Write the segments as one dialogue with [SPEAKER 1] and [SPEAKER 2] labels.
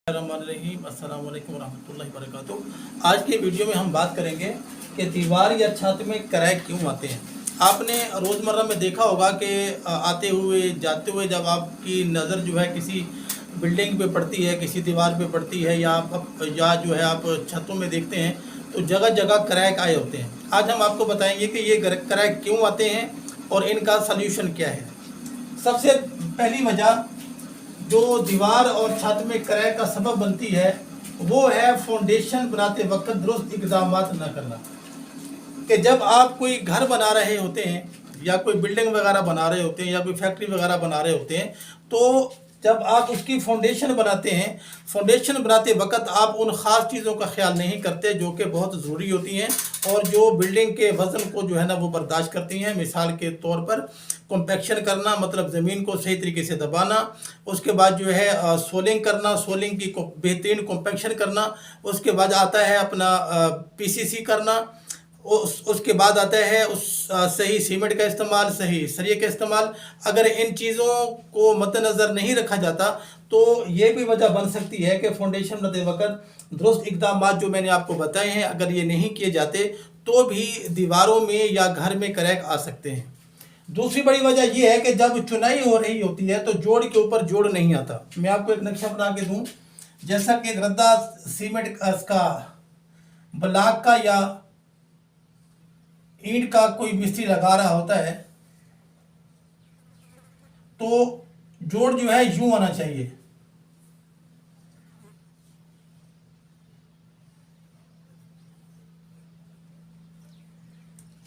[SPEAKER 1] अस्सलाम वालेकुम रहमतुल्लाहि व बरकातुहू। आज के वीडियो में हम बात करेंगे कि दीवार या छत में क्रैक क्यों आते हैं। आपने रोज़मर्रा में देखा होगा कि आते हुए जाते हुए जब आपकी नज़र जो है किसी बिल्डिंग पे पड़ती है, किसी दीवार पे पड़ती है या जो है आप छतों में देखते हैं तो जगह जगह क्रैक आए होते हैं। आज हम आपको बताएंगे कि ये क्रैक क्यों आते हैं और इनका सल्यूशन क्या है। सबसे पहली वजह जो दीवार और छत में क्रैक का सबब बनती है वो है फाउंडेशन बनाते वक्त दुरुस्त इक़दाम न करना। कि जब आप कोई घर बना रहे होते हैं या कोई बिल्डिंग वगैरह बना रहे होते हैं या कोई फैक्ट्री वगैरह बना रहे होते हैं, तो जब आप उसकी फाउंडेशन बनाते हैं, फाउंडेशन बनाते वक्त आप उन ख़ास चीज़ों का ख्याल नहीं करते जो कि बहुत ज़रूरी होती हैं और जो बिल्डिंग के वज़न को जो है ना वो बर्दाश्त करती हैं। मिसाल के तौर पर कॉम्पैक्शन करना, मतलब ज़मीन को सही तरीके से दबाना, उसके बाद जो है सोलिंग करना, सोलिंग की बेहतरीन कॉम्पैक्शन करना, उसके बाद आता है अपना पीसीसी करना, उसके बाद आता है सही सीमेंट का इस्तेमाल, सही सरिये का इस्तेमाल। अगर इन चीज़ों को मद्देनज़र नहीं रखा जाता तो ये भी वजह बन सकती है कि फाउंडेशन बनाते वक्त दुरुस्त इक़दाम जो मैंने आपको बताए हैं अगर ये नहीं किए जाते तो भी दीवारों में या घर में क्रैक आ सकते हैं। दूसरी बड़ी वजह यह है कि जब चुनाई हो रही होती है तो जोड़ के ऊपर जोड़ नहीं आता। मैं आपको एक नक्शा बना के दूं, जैसा कि रद्दा सीमेंट का ब्लॉक का या ईंट का कोई मिस्त्री लगा रहा होता है तो जोड़ जो है यूं आना चाहिए।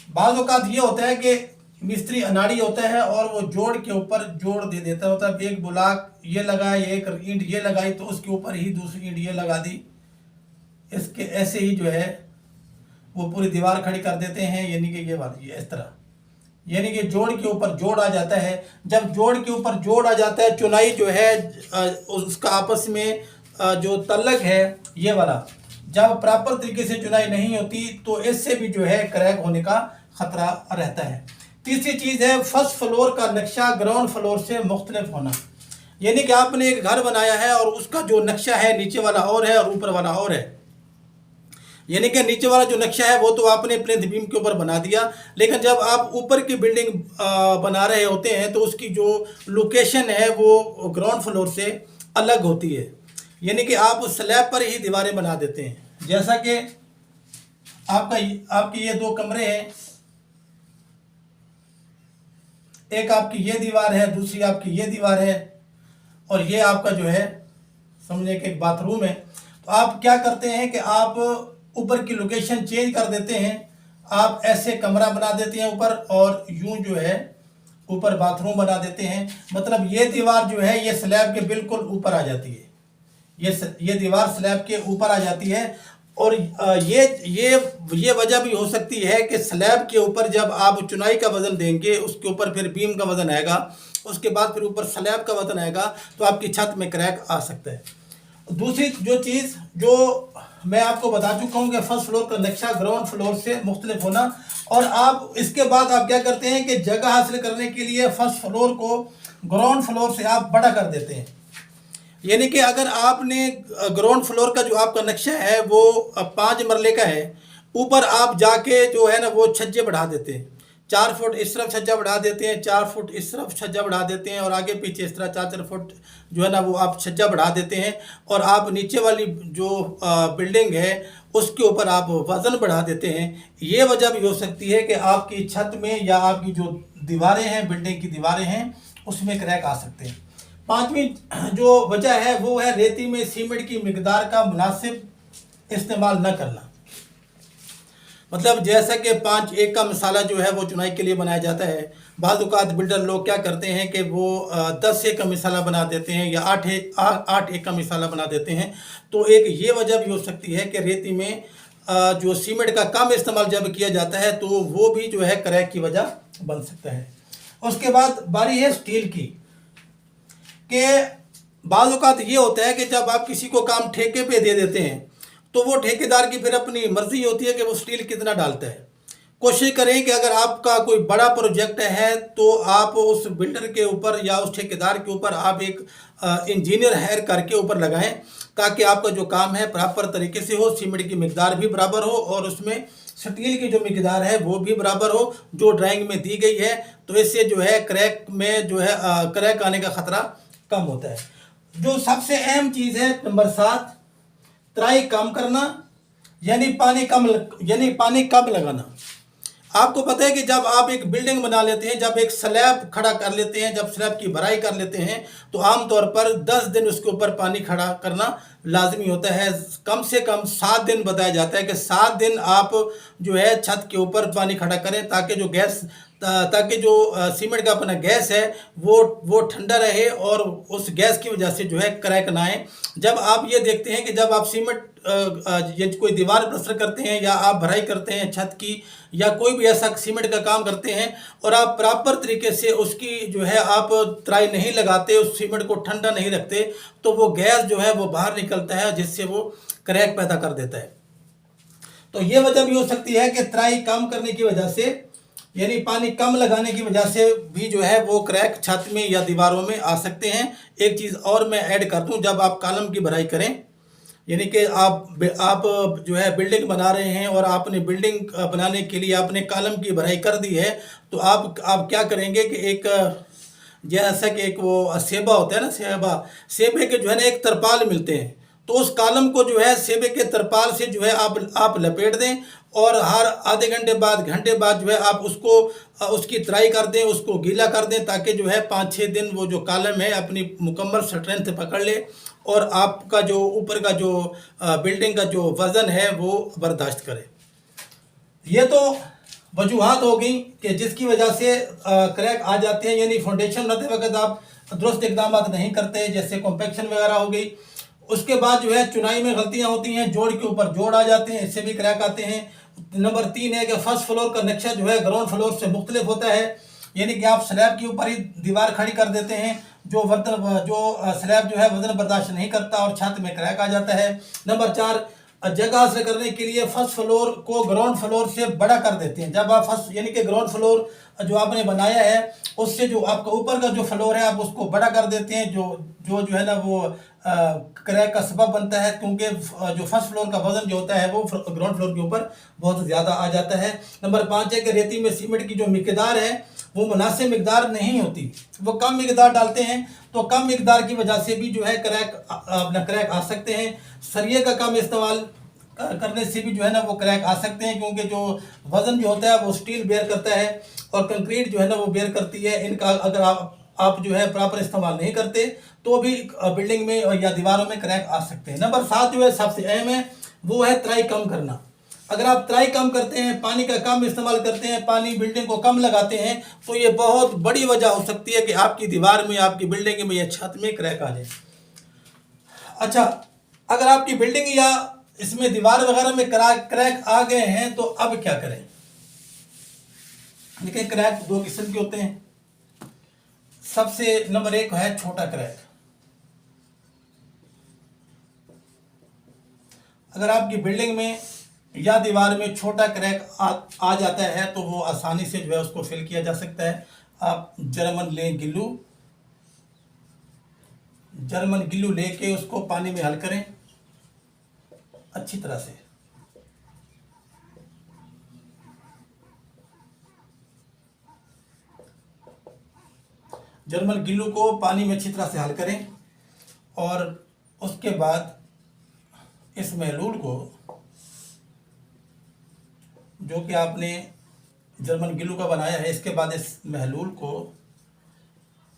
[SPEAKER 1] बाज़ औक़ात ये होता है कि मिस्त्री अनाड़ी होता है और वो जोड़ के ऊपर जोड़ दे देता होता है। एक ब्लॉक ये लगाया, एक ईंट ये लगाई तो उसके ऊपर ही दूसरी ईंट ये लगा दी। इसके ऐसे ही जो है वो पूरी दीवार खड़ी कर देते हैं, यानी कि ये वाली इस तरह, यानी कि जोड़ के ऊपर जोड़ आ जाता है। जब जोड़ के ऊपर जोड़ आ जाता है, चुनाई जो है उसका आपस में जो तल्लक है ये वाला, जब प्रॉपर तरीके से चुनाई नहीं होती तो इससे भी जो है क्रैक होने का ख़तरा रहता है। तीसरी चीज़ है फर्स्ट फ्लोर का नक्शा ग्राउंड फ्लोर से मुख्तलिफ होना। यानी कि आपने एक घर बनाया है और उसका जो नक्शा है नीचे वाला और है और ऊपर वाला और है। यानी कि नीचे वाला जो नक्शा है वो तो आपने प्लिंथ बीम के ऊपर बना दिया, लेकिन जब आप ऊपर की बिल्डिंग बना रहे होते हैं तो उसकी जो लोकेशन है वो ग्राउंड फ्लोर से अलग होती है। यानी कि आप स्लैब पर ही दीवारें बना देते हैं। जैसा कि आपके ये दो कमरे हैं, एक आपकी ये दीवार है, दूसरी आपकी ये दीवार है और ये आपका जो है समझे कि एक बाथरूम है। तो आप क्या करते हैं कि आप ऊपर की लोकेशन चेंज कर देते हैं। आप ऐसे कमरा बना देते हैं ऊपर और यूं जो है ऊपर बाथरूम बना देते हैं। मतलब ये दीवार जो है ये स्लैब के बिल्कुल ऊपर आ जाती है, ये दीवार स्लैब के ऊपर आ जाती है। और ये वजह भी हो सकती है कि स्लैब के ऊपर जब आप चुनाई का वज़न देंगे, उसके ऊपर फिर बीम का वज़न आएगा, उसके बाद फिर ऊपर स्लैब का वज़न आएगा तो आपकी छत में क्रैक आ सकता है। दूसरी जो चीज़ जो मैं आपको बता चुका हूँ कि फर्स्ट फ्लोर का नक्शा ग्राउंड फ्लोर से मुख्तलिफ होना। और आप इसके बाद आप क्या करते हैं कि जगह हासिल करने के लिए फर्स्ट फ्लोर को ग्राउंड फ्लोर से आप बड़ा कर देते हैं। यानी कि अगर आपने ग्राउंड फ्लोर का जो आपका नक्शा है वो 5 मरले का है, ऊपर आप जाके जो है ना वो छज्जे बढ़ा देते हैं। 4 फुट इस तरफ छज्जा बढ़ा देते हैं, 4 फुट इस तरफ छज्जा बढ़ा देते हैं और आगे पीछे इस तरह 4-4 फुट जो है ना वो आप छज्जा बढ़ा देते हैं। और आप नीचे वाली जो बिल्डिंग है उसके ऊपर आप वज़न बढ़ा देते हैं। ये वजह भी हो सकती है कि आपकी छत में या आपकी जो दीवारें हैं, बिल्डिंग की दीवारें हैं, उसमें क्रैक आ सकते हैं। पाँचवीं जो वजह है वो है रेती में सीमेंट की मिकदार का मुनासिब इस्तेमाल न करना। मतलब जैसा कि 5-1 का मसाला जो है वो चुनाई के लिए बनाया जाता है। बाज़ औक़ात बिल्डर लोग क्या करते हैं कि वो 10-1 का मसाला बना देते हैं या 8-1 का मसाला बना देते हैं। तो एक ये वजह भी हो सकती है कि रेती में जो सीमेंट का कम इस्तेमाल जब किया जाता है तो वो भी जो है क्रैक की वजह बन सकता है। उसके बाद बारी है स्टील की, कि बाज़ औक़ात ये होता है कि जब आप किसी को काम ठेके पे दे देते हैं तो वो ठेकेदार की फिर अपनी मर्ज़ी होती है कि वो स्टील कितना डालता है। कोशिश करें कि अगर आपका कोई बड़ा प्रोजेक्ट है तो आप उस बिल्डर के ऊपर या उस ठेकेदार के ऊपर आप एक इंजीनियर हायर करके ऊपर लगाएं ताकि आपका जो काम है प्रॉपर तरीके से हो, सीमेंट की मिकदार भी बराबर हो और उसमें स्टील की जो मिकदार है वो भी बराबर हो जो ड्राइंग में दी गई है। तो इससे जो है क्रैक में जो है क्रैक आने का खतरा कम होता है। जो सबसे अहम चीज़ है नंबर 7, तराई कम करना, यानी पानी कम लगाना। आपको पता है कि जब आप एक बिल्डिंग बना लेते हैं, जब एक स्लैब खड़ा कर लेते हैं, जब स्लैब की भराई कर लेते हैं, तो आमतौर पर 10 दिन उसके ऊपर पानी खड़ा करना लाजमी होता है। कम से कम 7 दिन बताया जाता है कि 7 दिन आप जो है छत के ऊपर पानी खड़ा करें, ताकि जो सीमेंट का अपना गैस है वो ठंडा रहे और उस गैस की वजह से जो है क्रैक ना आए। जब आप ये देखते हैं कि जब आप सीमेंट ये कोई दीवार प्लास्टर करते हैं या आप भराई करते हैं छत की या कोई भी ऐसा सीमेंट का काम करते हैं और आप प्रॉपर तरीके से उसकी जो है आप तराई नहीं लगाते, उस सीमेंट को ठंडा नहीं रखते, तो वो गैस जो है वो बाहर निकलता है जिससे वो क्रैक पैदा कर देता है। तो ये वजह भी हो सकती है कि तराई कम करने की वजह से, यानी पानी कम लगाने की वजह से भी जो है वो क्रैक छत में या दीवारों में आ सकते हैं। एक चीज़ और मैं ऐड कर दूं, जब आप कॉलम की भराई करें, यानी कि आप जो है बिल्डिंग बना रहे हैं और आपने बिल्डिंग बनाने के लिए आपने कॉलम की भराई कर दी है, तो आप क्या करेंगे कि एक जैसा कि एक वो सेबा होता है ना, सेबे के जो है ना एक तरपाल मिलते हैं, तो उस कॉलम को जो है सेबे के तरपाल से जो है आप लपेट दें और हर आधे घंटे बाद जो है आप उसकी तराई कर दें, उसको गीला कर दें, ताकि जो है 5-6 दिन वो जो कॉलम है अपनी मुकम्मल स्ट्रेंथ पकड़ ले और आपका जो ऊपर का जो बिल्डिंग का जो वज़न है वो बर्दाश्त करे। ये तो वजूहात हो गई कि जिसकी वजह से क्रैक आ जाते हैं, यानी फाउंडेशन बनाते वक्त आप दुरुस्त इकदाम नहीं करते, जैसे कॉम्पैक्शन वगैरह हो गई। उसके बाद जो है चुनाई में गलतियां होती हैं, जोड़ के ऊपर जोड़ आ जाते हैं, इससे भी क्रैक आते हैं। नंबर 3 है कि फर्स्ट फ्लोर का नक्शा जो है ग्राउंड फ्लोर से मुख्तलिफ होता है, यानी कि आप स्लैब के ऊपर ही दीवार खड़ी कर देते हैं, जो स्लैब जो है वजन बर्दाश्त नहीं करता और छत में क्रैक आ जाता है। नंबर 4, जगह हासिल करने के लिए फर्स्ट फ्लोर को ग्राउंड फ्लोर से बड़ा कर देते हैं। जब आप यानी कि ग्राउंड फ्लोर जो आपने बनाया है उससे जो आपका ऊपर का जो फ्लोर है आप उसको बड़ा कर देते हैं, जो है ना वो क्रैक का सबब बनता है, क्योंकि जो फर्स्ट फ्लोर का वजन जो होता है वो ग्राउंड फ्लोर के ऊपर बहुत ज़्यादा आ जाता है। नंबर 5 है कि रेती में सीमेंट की जो मिकदार है वो मुनासिब मिकदार नहीं होती, वो कम मिकदार डालते हैं, तो कम मिकदार की वजह से भी जो है क्रैक आ सकते हैं। सरिये का कम इस्तेमाल करने से भी जो है ना वो क्रैक आ सकते हैं, क्योंकि जो वज़न जो होता है वो स्टील बेयर करता है और कंक्रीट जो है ना वो बेयर करती है। इनका अगर आप जो है प्रॉपर इस्तेमाल नहीं करते तो भी बिल्डिंग में या दीवारों में क्रैक आ सकते हैं। नंबर 7 जो है सबसे अहम है, वो है तराई कम करना। अगर आप तराई कम करते हैं, पानी का कम इस्तेमाल करते हैं, पानी बिल्डिंग को कम लगाते हैं, तो ये बहुत बड़ी वजह हो सकती है कि आपकी दीवार में, आपकी बिल्डिंग में या छत में क्रैक आ जाए। अच्छा, अगर आपकी बिल्डिंग या इसमें दीवार वगैरह में क्रैक आ गए हैं तो अब क्या करें? देखिए, क्रैक 2 किस्म के होते हैं। सबसे नंबर 1 है छोटा क्रैक। अगर आपकी बिल्डिंग में या दीवार में छोटा क्रैक आ जाता है तो वो आसानी से जो है उसको फिल किया जा सकता है। आप जर्मन गिल्लू लेके उसको पानी में हल करें अच्छी तरह से। जर्मन गिल्लू को पानी में अच्छी तरह से हल करें और उसके बाद इस महलूल को, जो कि आपने जर्मन गिल्लू का बनाया है, इसके बाद इस महलूल को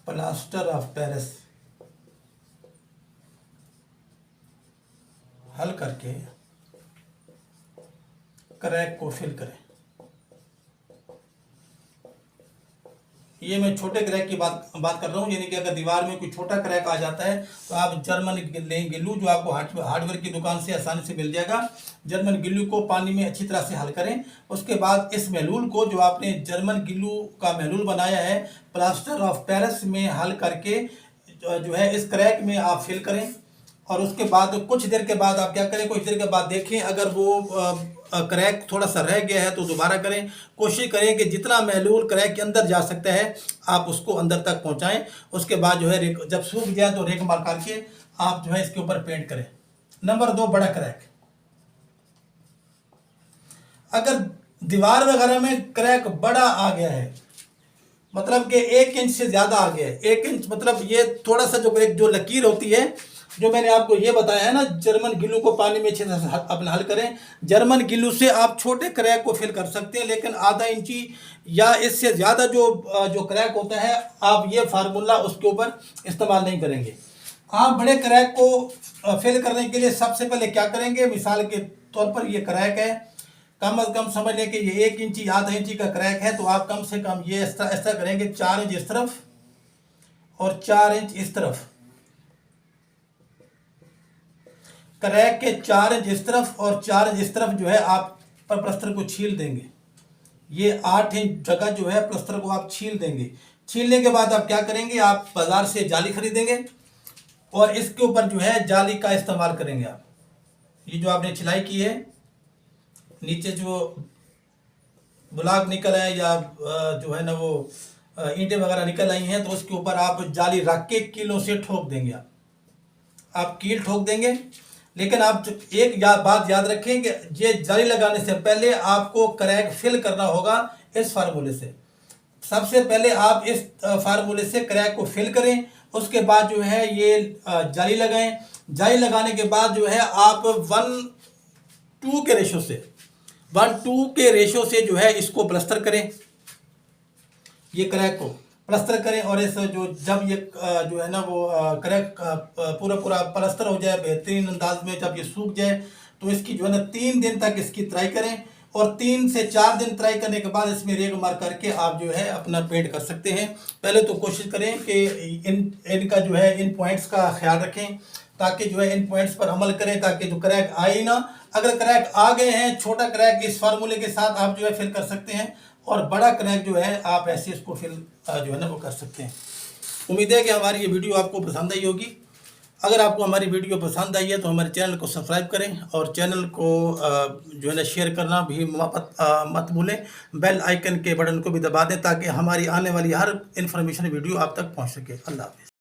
[SPEAKER 1] प्लास्टर ऑफ पेरिस हल करके क्रैक को फिल करें। ये मैं छोटे क्रैक की बात कर रहा हूँ, यानी कि अगर दीवार में कोई छोटा क्रैक आ जाता है तो आप जर्मन गिल्लू, जो आपको हार्डवेयर की दुकान से आसानी से मिल जाएगा, जर्मन गिल्लू को पानी में अच्छी तरह से हल करें। उसके बाद इस महलूल को, जो आपने जर्मन गिल्लू का महलूल बनाया है, प्लास्टर ऑफ पेरिस में हल करके जो है इस क्रैक में आप फिल करें। और उसके बाद कुछ देर के बाद आप क्या करें, कुछ देर के बाद देखें अगर वो क्रैक थोड़ा सा रह गया है तो दोबारा करें। कोशिश करें कि जितना महलूल क्रैक के अंदर जा सकता है आप उसको अंदर तक पहुंचाएं। उसके बाद जो है जब सूख जाए तो रेक मार करके आप जो है इसके ऊपर पेंट करें। नंबर 2 बड़ा क्रैक। अगर दीवार वगैरह में क्रैक बड़ा आ गया है, मतलब कि 1 इंच से ज़्यादा आ गया है, 1 इंच मतलब ये थोड़ा सा जो एक जो लकीर होती है, जो मैंने आपको ये बताया है ना, जर्मन गिल्लू को पानी में अच्छे से अपना हल करें। जर्मन गिल्लू से आप छोटे क्रैक को फिल कर सकते हैं, लेकिन आधा इंची या इससे ज़्यादा जो क्रैक होता है, आप ये फार्मूला उसके ऊपर इस्तेमाल नहीं करेंगे। आप बड़े क्रैक को फिल करने के लिए सबसे पहले क्या करेंगे, मिसाल के तौर पर ये क्रैक है, कम से कम समझ लें कि ये 1 इंची आधा इंची का क्रैक है, तो आप कम से कम ये ऐसा करेंगे 4 इंच इस तरफ और 4 इंच इस तरफ। क्रैक के 4 इंच इस तरफ और 4 इंच इस तरफ जो है आप प्लास्टर को छील देंगे। ये 8 इंच जगह जो है प्लास्टर को आप छील देंगे। छीलने के बाद आप क्या करेंगे, आप बाजार से जाली खरीदेंगे और इसके ऊपर जो है जाली का इस्तेमाल करेंगे। आप ये जो आपने छिलाई की है, नीचे जो ब्लॉक निकल आए या जो है ना वो ईंटें वगैरह निकल आई हैं, तो उसके ऊपर आप जाली रख के कीलों से ठोक देंगे। आप कील ठोक देंगे। लेकिन आप एक बात याद रखें कि ये जाली लगाने से पहले आपको क्रैक फिल करना होगा इस फार्मूले से। सबसे पहले आप इस फार्मूले से क्रैक को फिल करें, उसके बाद जो है ये जाली लगाएं। जाली लगाने के बाद जो है आप 1:2 के रेशो से 1:2 के रेशो से जो है इसको प्लास्टर करें, ये क्रैक को प्लास्टर करें। और इस जो जब ये जो है ना वो क्रैक पूरा प्लास्टर हो जाए बेहतरीन अंदाज में, जब ये सूख जाए, तो इसकी जो है ना 3 दिन तक इसकी ट्राई करें। और 3 से 4 दिन ट्राई करने के बाद इसमें रेग मार करके आप जो है अपना पेंट कर सकते हैं। पहले तो कोशिश करें कि इनका जो है इन पॉइंट्स का ख्याल रखें, ताकि जो है इन पॉइंट्स पर अमल करें, ताकि जो क्रैक आए ना। अगर क्रैक आ गए हैं, छोटा क्रैक इस फार्मूले के साथ आप जो है फिल कर सकते हैं, और बड़ा क्रैक जो है आप ऐसे इसको फिल जो है ना वो कर सकते हैं। उम्मीद है कि हमारी ये वीडियो आपको पसंद आई होगी। अगर आपको हमारी वीडियो पसंद आई है तो हमारे चैनल को सब्सक्राइब करें और चैनल को जो है ना शेयर करना भी मत भूलें। बेल आइकन के बटन को भी दबा दें ताकि हमारी आने वाली हर इन्फॉर्मेशन वीडियो आप तक पहुंच सके। अल्लाह हाफ़िज़।